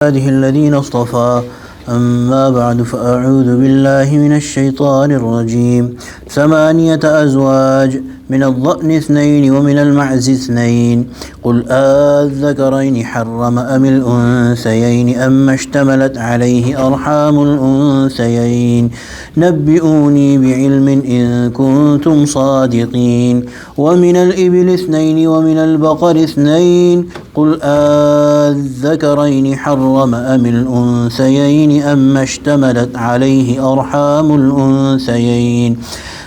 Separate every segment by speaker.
Speaker 1: عباده الذين اصطفى أما بعد فأعوذ بالله من الشيطان الرجيم 8 أزواج من الضأن 2 ومن المعز 2 قل آذكرين حرم أم الأنثيين أما اشتملت عليه أرحام الأنثيين نبئوني بعلم إن كنتم صادقين ومن الإبل 2 ومن البقر 2 قل آذكرين حرم أم الأنثيين أما اشتملت عليه أرحام الأنثيين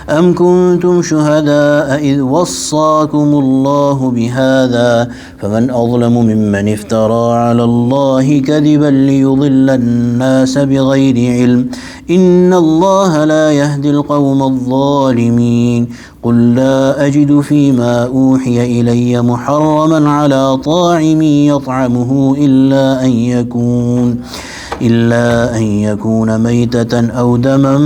Speaker 1: أم كنتم شهداء إذ وصاكم الله بهذا فمن أظلم ممن افترى على الله كذبا ليضل الناس بغير علم إن الله لا يهدي القوم الظالمين قل لا أجد فيما أوحي إلي محرما على طاعم يطعمه إلا أن يكون ميتة أو دما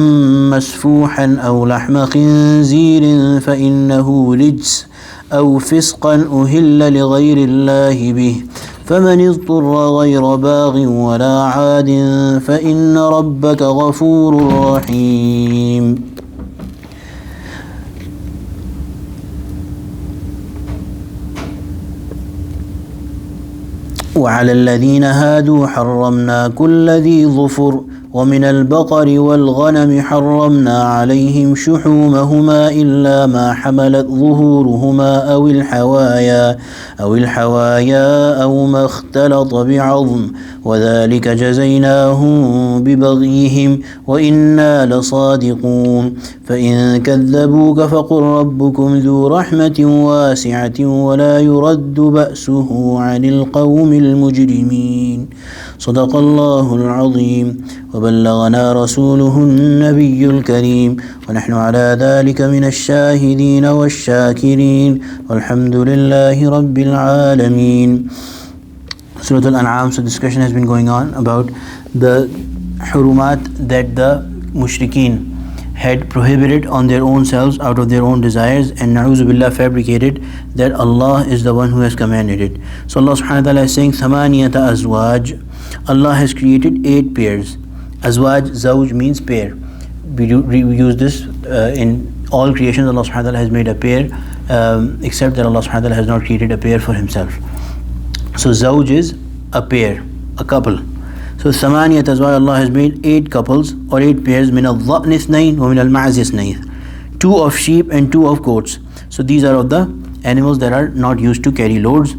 Speaker 1: مسفوحا أو لحم خنزير فإنه رجس أو فسقا أهل لغير الله به فمن اضطر غير باغ ولا عاد فإن ربك غفور رحيم. وعلى الذين هادوا حرمنا كل ذي ظفر ومن البقر والغنم حرمنا عليهم شحومهما إلا ما حملت ظهورهما أو الحوايا أو ما اختلط بعظم وذلك جزيناهم ببغيهم وإنا لصادقون فإن كذبوك فقل ربكم ذو رحمة واسعة ولا يرد بأسه عن القوم المجرمين. صدق الله العظيم وبلغنا رسوله النبي الكريم ونحن على ذلك من الشاهدين والشاكرين والحمد لله رب العالمين. Surah Al-An'am. So discussion has been going on about the hurumat that the mushrikeen had prohibited on their own selves out of their own desires and na'uzu billah fabricated that Allah is the one who has commanded it. So Allah subhanahu wa ta'ala is saying 8 azwaj. Allah has created 8 pairs. Azwaj, zawj means pair. We use this in all creations. Allah subhanahu wa ta'ala has made a pair except that Allah subhanahu wa ta'ala has not created a pair for himself. So zawj is a pair, a couple. So 8 azwaj, Allah has made 8 couples or 8 pairs. Min al-dha'n 2 wa min al-ma'z 2. 2 of sheep and 2 of goats. So these are of the animals that are not used to carry loads.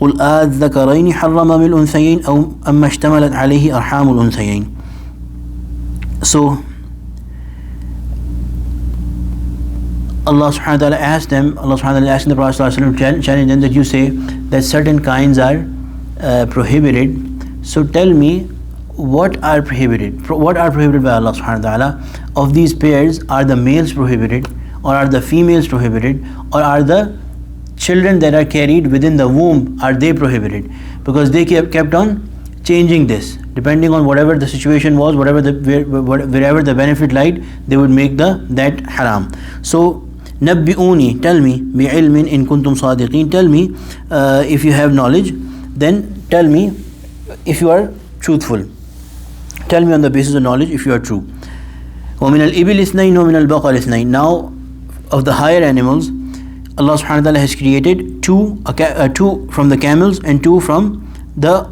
Speaker 1: قل آذكرين حرم أم الأنثيين أو أما اشتملت عليه أرحام الأنثيين. So Allah subhanahu wa ta'ala asked them, Allah subhanahu wa ta'ala asked the Prophet sallallahu alaihi wasallam, challenge them that you say that certain kinds are prohibited. So tell me what are prohibited. What are prohibited by Allah subhanahu wa ta'ala? Of these pairs, are the males prohibited or are the females prohibited or are the children that are carried within the womb, are they prohibited? Because they kept on changing this depending on whatever the situation was, wherever the benefit lied, they would make that haram. So nabbi'uni, tell me, bi'ilmin in kuntum sadiqeen, tell me if you have knowledge, then tell me if you are truthful. Tell me on the basis of knowledge if you are true. وَمِنَ الْإِبِلِ 2 وَمِنَ الْبَقَرِ 2. Now of the higher animals, Allah subhanahu wa ta'ala has created 2 from the camels and 2 from the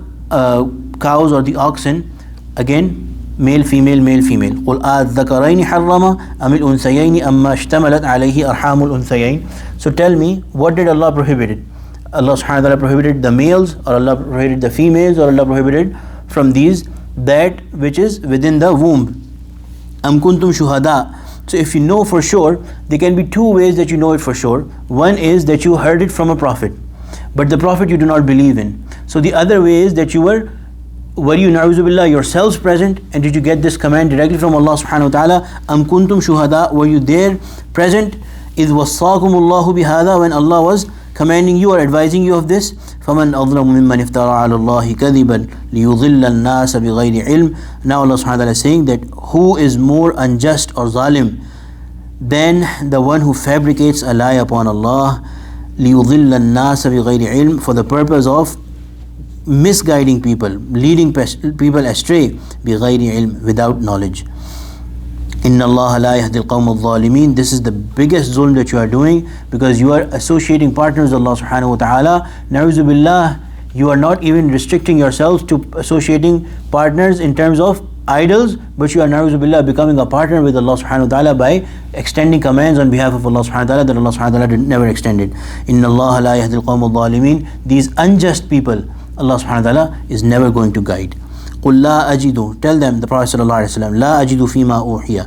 Speaker 1: cows or the oxen. Again, male, female, male, female. قُلْ آذَّكَرَيْنِ حَرَّمَ أَمِ الْأُنْثَيَيْنِ أَمَّا اشْتَمَلَتْ عَلَيْهِ أَرْحَامُ الْأُنْثَيَيْنِ. So tell me, what did Allah prohibit? Allah subhanahu wa ta'ala prohibited the males or Allah prohibited the females or Allah prohibited from these that which is within the womb. أَمْ كُنْتُمْ شُهَدَاءَ. So if you know for sure, there can be 2 ways that you know it for sure. One is that you heard it from a prophet, but the prophet you do not believe in. So the other way is that were you na'uzu billah yourselves present, and did you get this command directly from Allah subhanahu wa ta'ala? Am kuntum shuhada, were you there present? إِذْ وَصَّاكُمُ اللَّهُ بِهَذَا, when Allah was commanding you or advising you of this. فَمَنْ أَظْلَمُ مِمَّنِ افْتَرَى عَلَى اللَّهِ كَذِبًا لِيُضِلَّ النَّاسَ بِغَيْرِ عِلْمٍ. Now Allah subhanahu wa ta'ala is saying that who is more unjust or zalim than the one who fabricates a lie upon Allah, لِيُضِلَّ النَّاسَ بِغَيْرِ عِلْمٍ, for the purpose of misguiding people, leading people astray, بغير علم, without knowledge. Inna Allah la yahdi al-qawm al-zalimin. This is the biggest zulm that you are doing, because you are associating partners with Allah subhanahu wa ta'ala. Na'udhu billah, you are not even restricting yourselves to associating partners in terms of idols, but you are na'udhu billah becoming a partner with Allah subhanahu wa ta'ala by extending commands on behalf of Allah subhanahu wa ta'ala that Allah subhanahu wa ta'ala never extended. Inna Allah la yahdi al-qawm al-zalimin. These unjust people, Allah subhanahu wa ta'ala is never going to guide. قُلْ لَا أَجِدُ, tell them, the Prophet sallallahu alaihi wasallam, لَا أَجِدُ فِي مَا أُوحِيَ,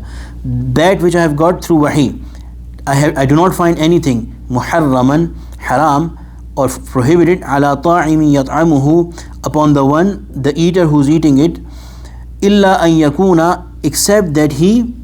Speaker 1: that which I have got through wahi, I do not find anything muharraman, haram, or prohibited, عَلَى طَاعِمٍ يَطْعَمُهُ, upon the one, the eater who's eating it, إِلَّا أَن يَكُونَ, except that he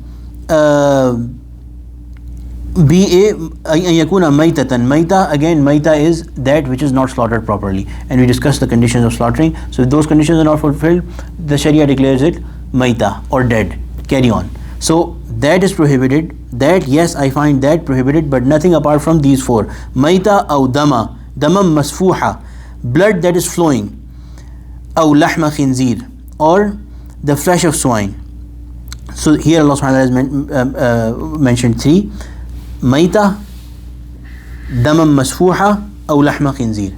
Speaker 1: be أن يكون ميتة. Maita, again, maita is that which is not slaughtered properly, and we discussed the conditions of slaughtering. So if those conditions are not fulfilled, the Sharia declares it maita, or dead. Carry on. So that is prohibited. That, yes, I find that prohibited, but nothing apart from these four. Maita aw dama, damam masfuha, blood that is flowing, aw lahma khinzir, or the flesh of swine. So here Allah subhanahu wa ta'ala has mentioned three: maita, damam masfuha, aw lahma khinzir.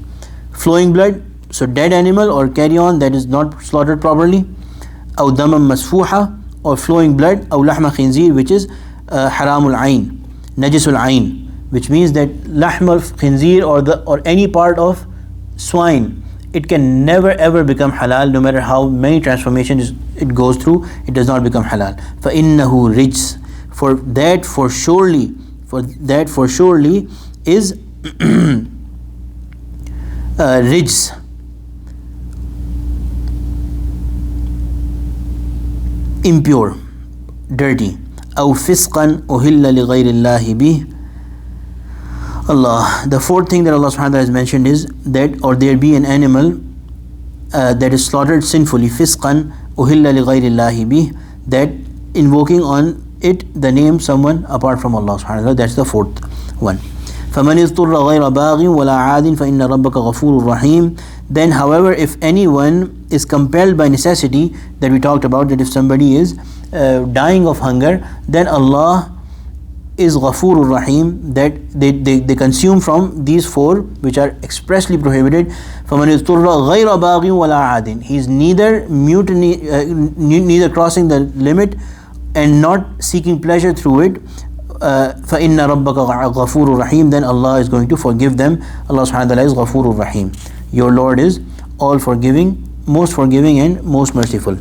Speaker 1: Flowing blood, so dead animal or carry on that is not slaughtered properly, aw damam masfuha, or flowing blood, aw lahma khinzir, which is haramul ayn, najisul ayn, which means that lahma khinzir, or any part of swine, it can never ever become halal, no matter how many transformations it goes through, it does not become halal. فَإِنَّهُ رِجْسٌ, for that for surely is rijs, impure, dirty. أو فسقا أهل لغير الله به. Allah, the fourth thing that Allah subhanahu wa ta'ala has mentioned is that, or there be an animal that is slaughtered sinfully, fisqan uhilla li ghayri Allahi bih, that invoking on it the name someone apart from Allah subhanahu wa ta'ala. That's the fourth one. فَمَنِ اضْطُرَّ غَيْرَ بَاغٍ وَلَا عَادٍ فَإِنَّ رَبَّكَ غَفُورٌ رَحِيمٌ. Then, however, if anyone is compelled by necessity, that we talked about, that if somebody is dying of hunger, then Allah is Ghafurur Rahim, that they consume from these four which are expressly prohibited. فَمَنِ اضْطُرَّ غَيْرَ بَاغٍ وَلَا عَادٍ, he is neither neither crossing the limit and not seeking pleasure through it. فَإِنَّ رَبَّكَ غَفُورٌ رَحِيمٌ, then Allah is going to forgive them. Allah subhanahu wa ta'ala is Ghafurur Rahim. Your Lord is all forgiving, most forgiving and most merciful.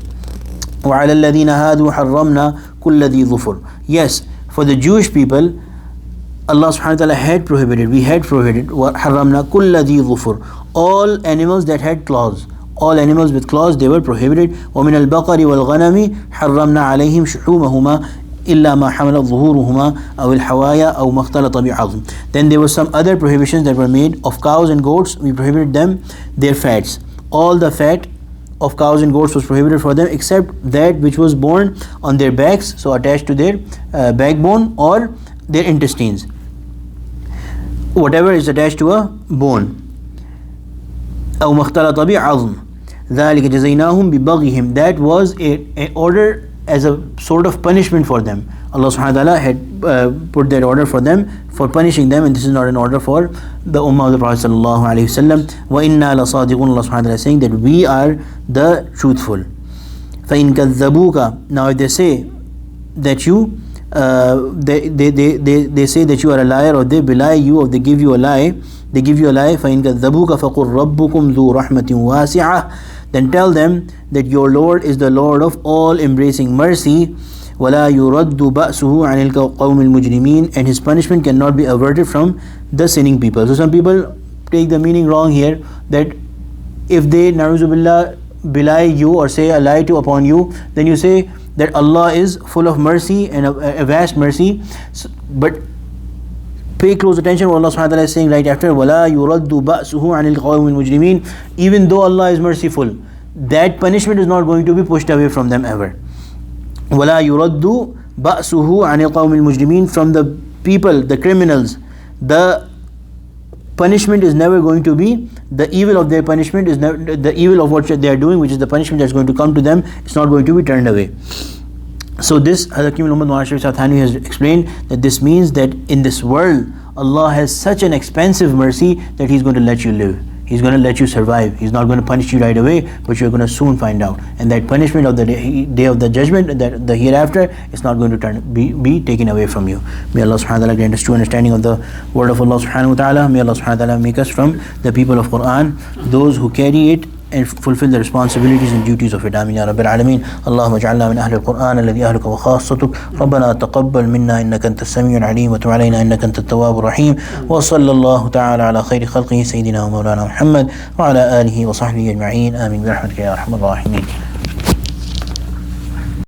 Speaker 1: وَعَلَى الَّذِينَ هَادُوا حَرَّمْنَا كُلَّ ذِي ظُفُرٍ. Yes, for the Jewish people, Allah subhanahu wa ta'ala had prohibited, we had prohibited, حَرَّمْنَا كُلَّ ذِي ظُفُرٍ, all animals that had claws. All animals with claws, they were prohibited. وَمِنَ الْبَقَرِ وَالْغَنَمِ حَرَّمْنَا عَلَيْهِمْ شُحُومَهُمَا إِلَّا مَا حَمَلَتْ ظُهُورُهُمَا أَوِ الْحَوَايَا أَوْ مَا اخْتَلَطَ بِعَظْمٍ. Then there were some other prohibitions that were made of cows and goats. We prohibited them, their fats. All the fat of cows and goats was prohibited for them, except that which was born on their backs, so attached to their backbone or their intestines. Whatever is attached to a bone. أَوْ مَا اخْتَلَطَ بِعَظْمٍ ذَلِكَ جَزَيْنَاهُمْ بِبَغْيِهِمْ. That was an order as a sort of punishment for them. Allah subhanahu wa ta'ala had put that order for them, for punishing them, and this is not an order for the ummah of the Prophet sallallahu alaihi wasallam. وَإِنَّا لَصَادِقُونَ. Allah subhanahu wa ta'ala is saying that we are the truthful. فَإِن كَذَّبُوكَ. Now if they say that you they say that you are a liar, or they belie you, or they give you a lie, فَإِن كَذَّبُوكَ فَقُلْ رَبُّكُمْ ذُو رَحْمَةٍ وَاسِعَةٍ. Then tell them that your Lord is the Lord of all embracing mercy. وَلَا يُرَدُّ بَأْسُهُ عَنِ الْقَوْمِ الْمُجْرِمِينَ. And his punishment cannot be averted from the sinning people. So some people take the meaning wrong here, that if they, na'uzu billah, belie you or say a lie upon you, then you say that Allah is full of mercy and a vast mercy. But pay close attention what Allah subhanahu wa ta'ala is saying right after, وَلَا يُرَدُّ بَأْسُهُ عَنِ الْقَوْمِ الْمُجْرِمِينَ. Even though Allah is merciful, that punishment is not going to be pushed away from them ever. وَلَا يُرَدُّ بَأْسُهُ عَنِ الْقَوْمِ الْمُجْرِمِينَ. From the people, the criminals, the punishment is never going to be the evil of their punishment is never, the evil of what they are doing, which is the punishment that's going to come to them, is not going to be turned away. So this Hakim Muhammad Nawaz Sharif Thani has explained that this means that in this world Allah has such an expansive mercy that He's going to let you live. He's going to let you survive. He's not going to punish you right away, but you're going to soon find out. And that punishment of the day of the judgment, that the hereafter, is not going to be taken away from you. May Allah subhanahu wa ta'ala grant us true understanding of the word of Allah subhanahu wa ta'ala. May Allah subhanahu wa ta'ala make us from the people of Quran, those who carry it and fulfill the responsibilities and duties of it. Ameen ya Rabbil Alameen. Allahumma ja'alna min ahli al-Quran alladhi ahluka wa khassatuk. Rabbana taqabbal minna innaka anta as-sami'ul 'alim wa tub 'alayna innaka anta at-tawwabur rahim. Wa sallallahu ta'ala ala khayri khalqihi sayyidina wa mawlana Muhammad wa ala alihi wa sahbihi ajma'in. Ameen bi rahmatika ya arhamar rahimin.